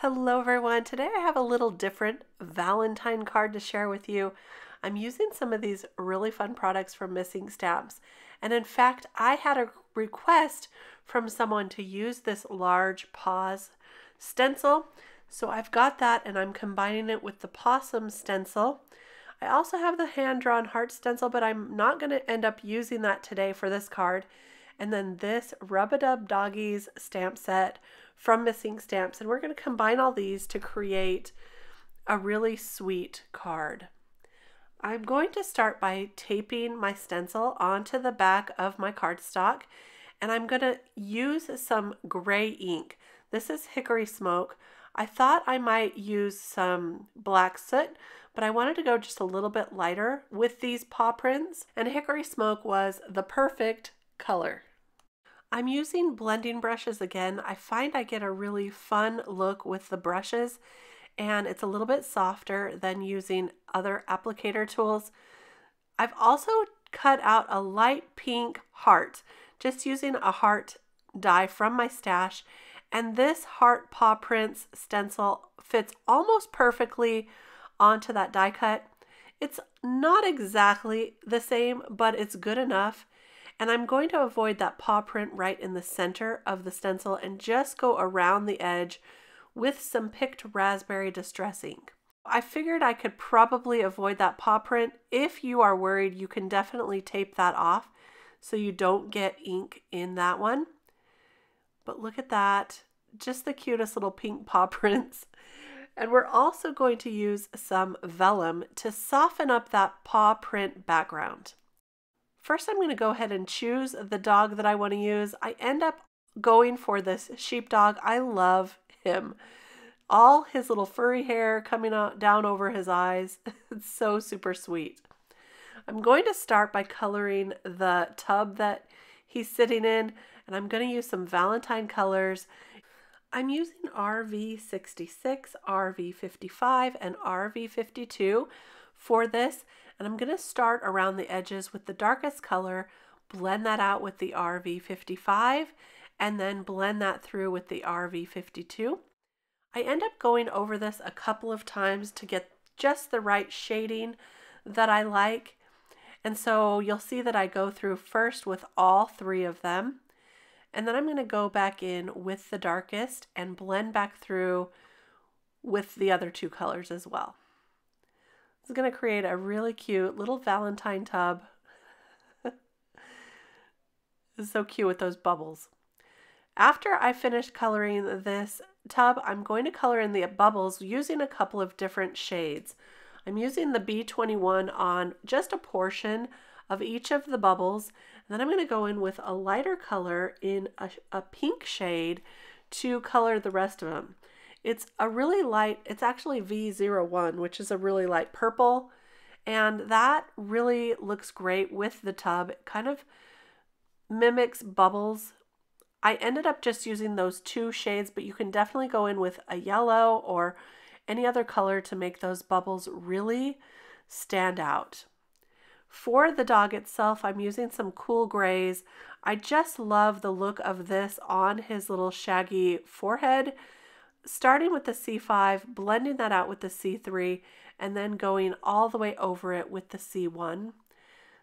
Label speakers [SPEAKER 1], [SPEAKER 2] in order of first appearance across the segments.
[SPEAKER 1] Hello everyone. Today I have a little different Valentine card to share with you. I'm using some of these really fun products from Missing Stamps. And in fact, I had a request from someone to use this large Paws stencil. So I've got that and I'm combining it with the Pawsome stencil. I also have the hand-drawn heart stencil, but I'm not going to end up using that today for this card. And then this Rub-a-Dub Doggies stamp set from Missing Stamps. And we're going to combine all these to create a really sweet card. I'm going to start by taping my stencil onto the back of my cardstock. And I'm going to use some gray ink. This is Hickory Smoke. I thought I might use some black soot, but I wanted to go just a little bit lighter with these paw prints. And Hickory Smoke was the perfect color. I'm using blending brushes again. I find I get a really fun look with the brushes, and it's a little bit softer than using other applicator tools. I've also cut out a light pink heart, just using a heart die from my stash, and this heart paw prints stencil fits almost perfectly onto that die cut. It's not exactly the same, but it's good enough. And I'm going to avoid that paw print right in the center of the stencil and just go around the edge with some picked raspberry distress ink. I figured I could probably avoid that paw print. If you are worried, you can definitely tape that off so you don't get ink in that one. But look at that, just the cutest little pink paw prints. And we're also going to use some vellum to soften up that paw print background. First, I'm going to go ahead and choose the dog that I want to use. I end up going for this sheepdog. I love him. All his little furry hair coming out down over his eyes. It's so super sweet. I'm going to start by coloring the tub that he's sitting in, and I'm going to use some Valentine colors. I'm using RV66, RV55, and RV52 for this. And I'm going to start around the edges with the darkest color, blend that out with the RV55, and then blend that through with the RV52. I end up going over this a couple of times to get just the right shading that I like. And so you'll see that I go through first with all three of them. And then I'm going to go back in with the darkest and blend back through with the other two colors as well. This is going to create a really cute little Valentine tub. It's so cute with those bubbles. After I finish coloring this tub, I'm going to color in the bubbles using a couple of different shades. I'm using the B21 on just a portion of each of the bubbles. And then I'm going to go in with a lighter color in a pink shade to color the rest of them. It's a really light, it's actually V01, which is a really light purple, and that really looks great with the tub. It kind of mimics bubbles. I ended up just using those two shades, but you can definitely go in with a yellow or any other color to make those bubbles really stand out. For the dog itself, I'm using some cool grays. I just love the look of this on his little shaggy forehead. Starting with the C5, blending that out with the C3, and then going all the way over it with the C1.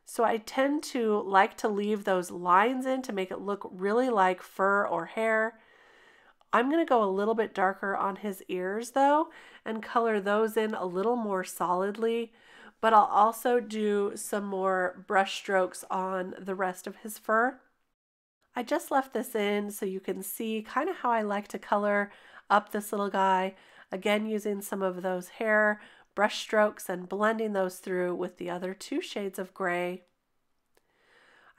[SPEAKER 1] So I tend to like to leave those lines in to make it look really like fur or hair. I'm going to go a little bit darker on his ears though, and color those in a little more solidly, but I'll also do some more brush strokes on the rest of his fur. I just left this in so you can see kind of how I like to color up this little guy, again using some of those hair brush strokes and blending those through with the other two shades of gray.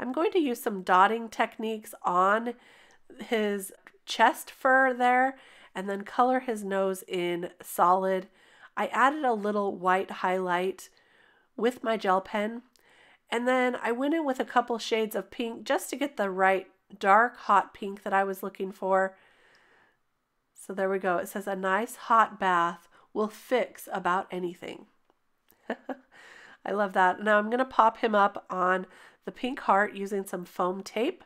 [SPEAKER 1] I'm going to use some dotting techniques on his chest fur there and then color his nose in solid. I added a little white highlight with my gel pen, and then I went in with a couple shades of pink just to get the right dark hot pink that I was looking for. So there we go. It says a nice hot bath will fix about anything. I love that. Now I'm going to pop him up on the pink heart using some foam tape.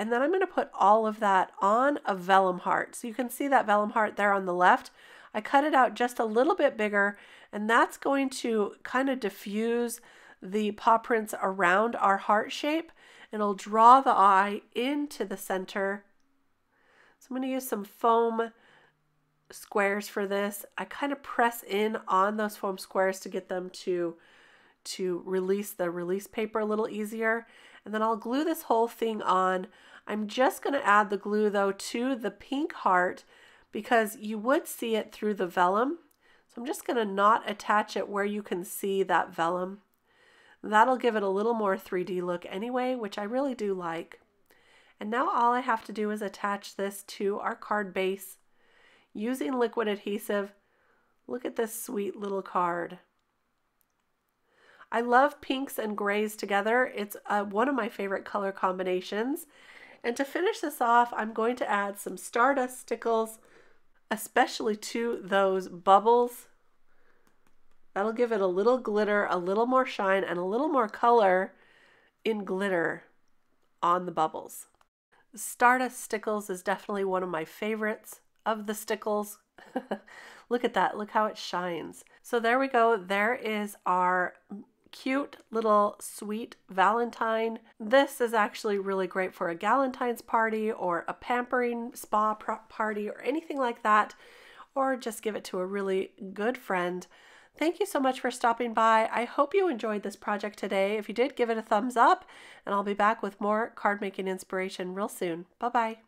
[SPEAKER 1] And then I'm going to put all of that on a vellum heart. So you can see that vellum heart there on the left. I cut it out just a little bit bigger, and that's going to kind of diffuse the paw prints around our heart shape. It'll draw the eye into the center. So I'm going to use some foam squares for this. I kind of press in on those foam squares to get them to release the release paper a little easier. And then I'll glue this whole thing on. I'm just going to add the glue though to the pink heart because you would see it through the vellum. So I'm just going to not attach it where you can see that vellum. That'll give it a little more 3D look anyway, which I really do like. And now all I have to do is attach this to our card base using liquid adhesive. Look at this sweet little card. I love pinks and grays together. It's one of my favorite color combinations. And to finish this off, I'm going to add some Stardust stickles, especially to those bubbles. That'll give it a little glitter, a little more shine, and a little more color in glitter on the bubbles. Stardust Stickles is definitely one of my favorites of the stickles. Look at that. Look how it shines. So there we go. There is our cute little sweet Valentine. This is actually really great for a Galentine's party or a pampering spa party or anything like that, or just give it to a really good friend. Thank you so much for stopping by. I hope you enjoyed this project today. If you did, give it a thumbs up, and I'll be back with more card making inspiration real soon. Bye-bye.